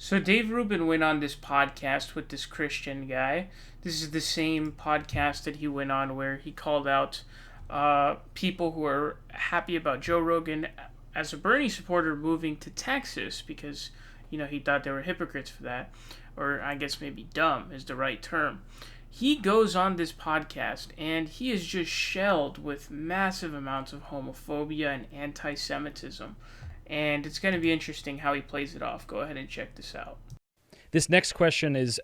So Dave Rubin went on this podcast with this Christian guy. This is the same podcast that he went on where he called out people who are happy about Joe Rogan as a Bernie supporter moving to Texas because, he thought they were hypocrites for that. Or I guess maybe dumb is the right term. He goes on this podcast and he is just shelled with massive amounts of homophobia and anti-Semitism. And it's going to be interesting how he plays it off. Go ahead and check this out. This next question is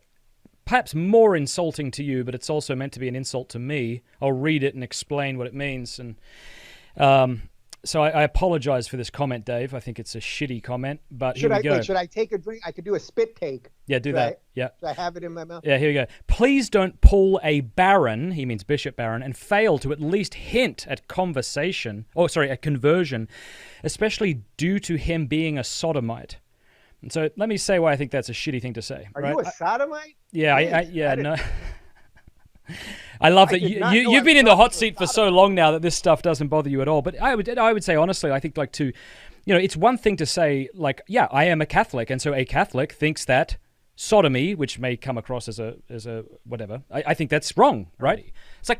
perhaps more insulting to you, but it's also meant to be an insult to me. I'll read it and explain what it means. And so I apologize for this comment, Dave. I think it's a shitty comment, but here we go. Should I take a drink? I could do a spit take. Yeah, do that. Yeah. Should I have it in my mouth? Yeah, here we go. Please don't pull a Baron, he means Bishop Barron, and fail to at least hint at a conversion, especially due to him being a sodomite. And so let me say why I think that's a shitty thing to say. Are you a sodomite? Yeah, no. I love that you've been in the hot seat for so long now that this stuff doesn't bother you at all. But I would say honestly, I think it's one thing to say I am a Catholic, and so a Catholic thinks that sodomy, which may come across as a whatever, I think that's wrong, right? It's like,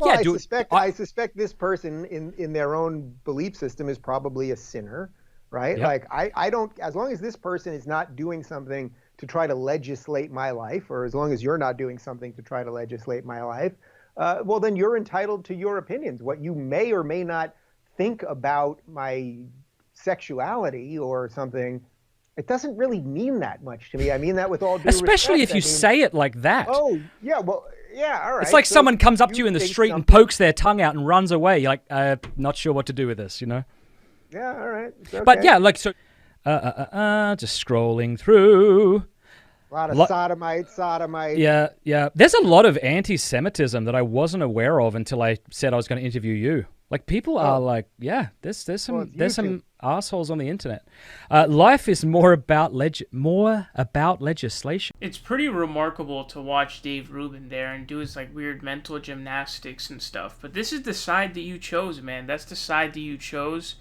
I suspect this person in their own belief system is probably a sinner, right? Yeah. Like I don't, as long as this person is not doing something to try to legislate my life, or as long as you're not doing something to try to legislate my life, well, then you're entitled to your opinions. What you may or may not think about my sexuality or something, it doesn't really mean that much to me. I mean that with all due respect. Especially if you say it like that. Oh, yeah, well, yeah, all right. It's like someone comes up to you in the street and pokes their tongue out and runs away. You're like, not sure what to do with this, Yeah, all right. It's okay. But yeah, just scrolling through. A lot of sodomite. Yeah. There's a lot of anti-Semitism that I wasn't aware of until I said I was going to interview you. Like, people are like, there's some assholes on the internet. Life is more about legislation. It's pretty remarkable to watch Dave Rubin there and do his weird mental gymnastics and stuff. But this is the side that you chose, man. That's the side that you chose.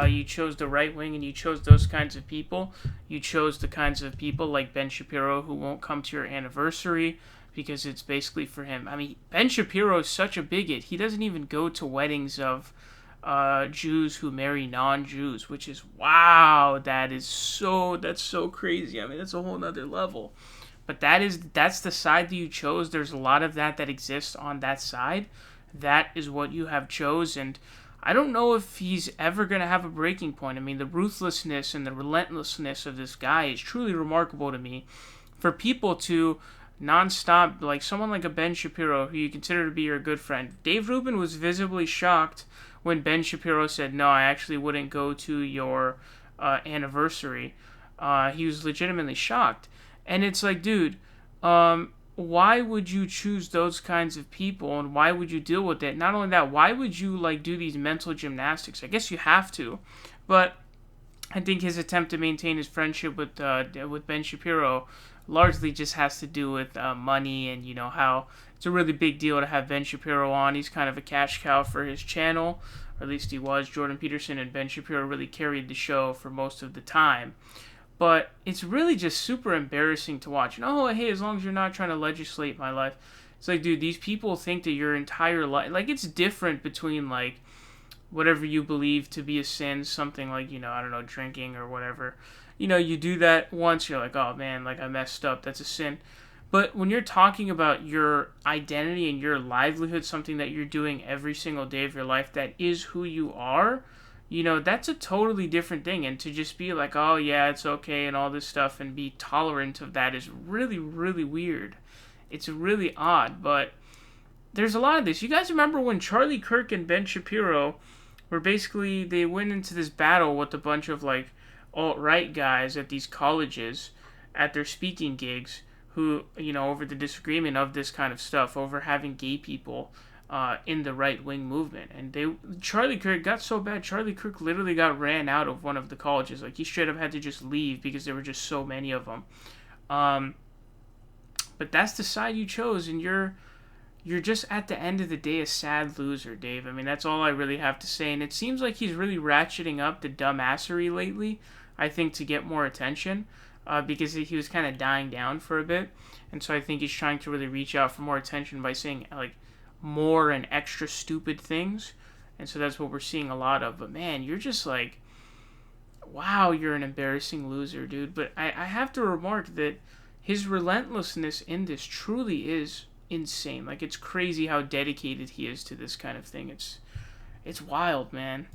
You chose the right wing, and you chose those kinds of people. You chose the kinds of people like Ben Shapiro who won't come to your anniversary because it's basically for him. I mean, Ben Shapiro is such a bigot. He doesn't even go to weddings of Jews who marry non-Jews, which is, wow, that's so crazy. I mean, that's a whole nother level. But that's the side that you chose. There's a lot of that exists on that side. That is what you have chose, and I don't know if he's ever going to have a breaking point. I mean, the ruthlessness and the relentlessness of this guy is truly remarkable to me. For people to nonstop, like someone like a Ben Shapiro, who you consider to be your good friend. Dave Rubin was visibly shocked when Ben Shapiro said, no, I actually wouldn't go to your anniversary. He was legitimately shocked. And it's like, dude, why would you choose those kinds of people, and why would you deal with it? Not only that, why would you do these mental gymnastics? I guess you have to, but I think his attempt to maintain his friendship with Ben Shapiro largely just has to do with money, and how it's a really big deal to have Ben Shapiro on. He's kind of a cash cow for his channel, or at least he was. Jordan Peterson and Ben Shapiro really carried the show for most of the time. But it's really just super embarrassing to watch. Hey, as long as you're not trying to legislate my life. It's like, dude, these people think that your entire life... it's different between, whatever you believe to be a sin, something like, I don't know, drinking or whatever. You do that once, you're like, oh, man, I messed up. That's a sin. But when you're talking about your identity and your livelihood, something that you're doing every single day of your life that is who you are... that's a totally different thing. And to just be like, oh, yeah, it's okay and all this stuff and be tolerant of that is really, really weird. It's really odd, but there's a lot of this. You guys remember when Charlie Kirk and Ben Shapiro were basically, they went into this battle with a bunch of, alt-right guys at these colleges at their speaking gigs who, over the disagreement of this kind of stuff, over having gay people in the right-wing movement. And Charlie Kirk got so bad, Charlie Kirk literally got ran out of one of the colleges. He straight up had to just leave because there were just so many of them. But that's the side you chose, and you're just, at the end of the day, a sad loser, Dave. I mean, that's all I really have to say. And it seems like he's really ratcheting up the dumbassery lately, I think, to get more attention. because he was kind of dying down for a bit. And so I think he's trying to really reach out for more attention by saying like more and extra stupid things. And so that's what we're seeing a lot of. But man, you're just like, wow, you're an embarrassing loser, dude. But I have to remark that his relentlessness in this truly is insane. Like, it's crazy how dedicated he is to this kind of thing. It's wild, man.